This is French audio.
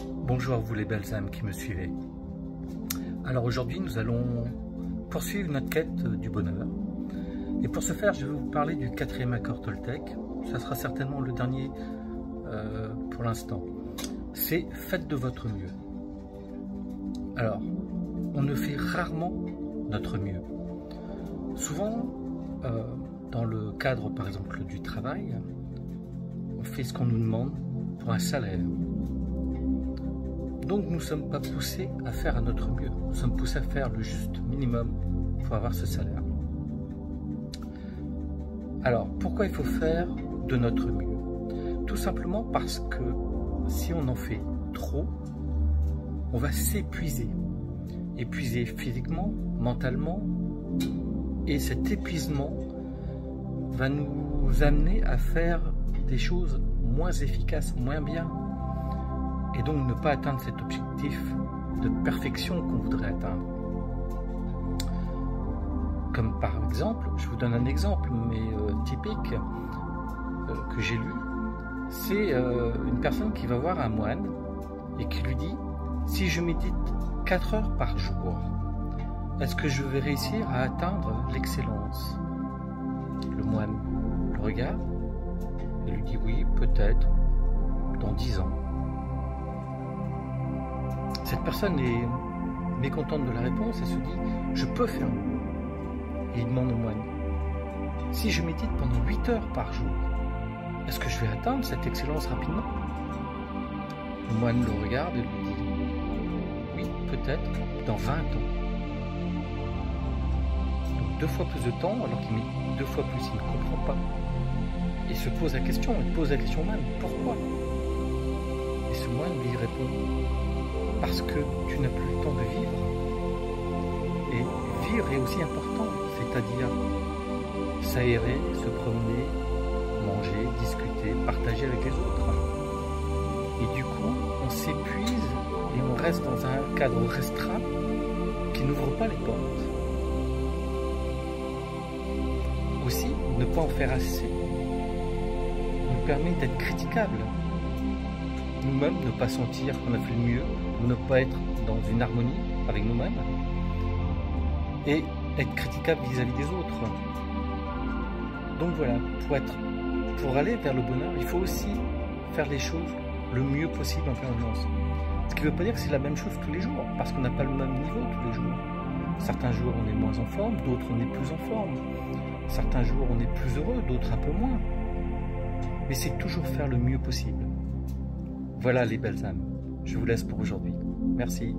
Bonjour à vous les belles âmes qui me suivez. Alors aujourd'hui nous allons poursuivre notre quête du bonheur. Et pour ce faire je vais vous parler du 4e accord Toltec. Ça sera certainement le dernier pour l'instant. C'est faites de votre mieux. Alors on ne fait rarement notre mieux. Souvent dans le cadre par exemple du travail, on fait ce qu'on nous demande pour un salaire. Donc nous ne sommes pas poussés à faire à notre mieux. Nous sommes poussés à faire le juste minimum pour avoir ce salaire. Alors pourquoi il faut faire de notre mieux? Tout simplement parce que si on en fait trop, on va s'épuiser. Épuiser physiquement, mentalement, et cet épuisement va nous amener à faire des choses moins efficaces, moins bien, et donc ne pas atteindre cet objectif de perfection qu'on voudrait atteindre. Comme par exemple, je vous donne un exemple, mais typique, que j'ai lu, c'est une personne qui va voir un moine et qui lui dit « Si je médite 4 heures par jour, est-ce que je vais réussir à atteindre l'excellence ?» Le moine le regarde et lui dit « Oui, peut-être, dans 10 ans. » Cette personne est mécontente de la réponse et se dit « Je peux faire mieux. » Et il demande au moine « Si je médite pendant 8 heures par jour, est-ce que je vais atteindre cette excellence rapidement ?» Le moine le regarde et lui dit « Oui, peut-être, dans 20 ans. » Donc 2 fois plus de temps, alors qu'il met 2 fois plus, il ne comprend pas. Il se pose la question, il pose la question même « Pourquoi ?» Et ce moine lui répond « Parce que tu n'as plus le temps de vivre. » Et vivre est aussi important, c'est-à-dire s'aérer, se promener, manger, discuter, partager avec les autres. Et du coup, on s'épuise et on reste dans un cadre restreint qui n'ouvre pas les portes. Aussi, ne pas en faire assez nous permet d'être critiquables. Nous-mêmes, ne pas sentir qu'on a fait le mieux, ne pas être dans une harmonie avec nous-mêmes et être critiquable vis-à-vis des autres. Donc voilà, pour aller vers le bonheur, il faut aussi faire les choses le mieux possible en permanence. Ce qui ne veut pas dire que c'est la même chose tous les jours, parce qu'on n'a pas le même niveau tous les jours. Certains jours on est moins en forme, d'autres on est plus en forme. Certains jours on est plus heureux, d'autres un peu moins. Mais c'est toujours faire le mieux possible. Voilà les belles âmes. Je vous laisse pour aujourd'hui. Merci.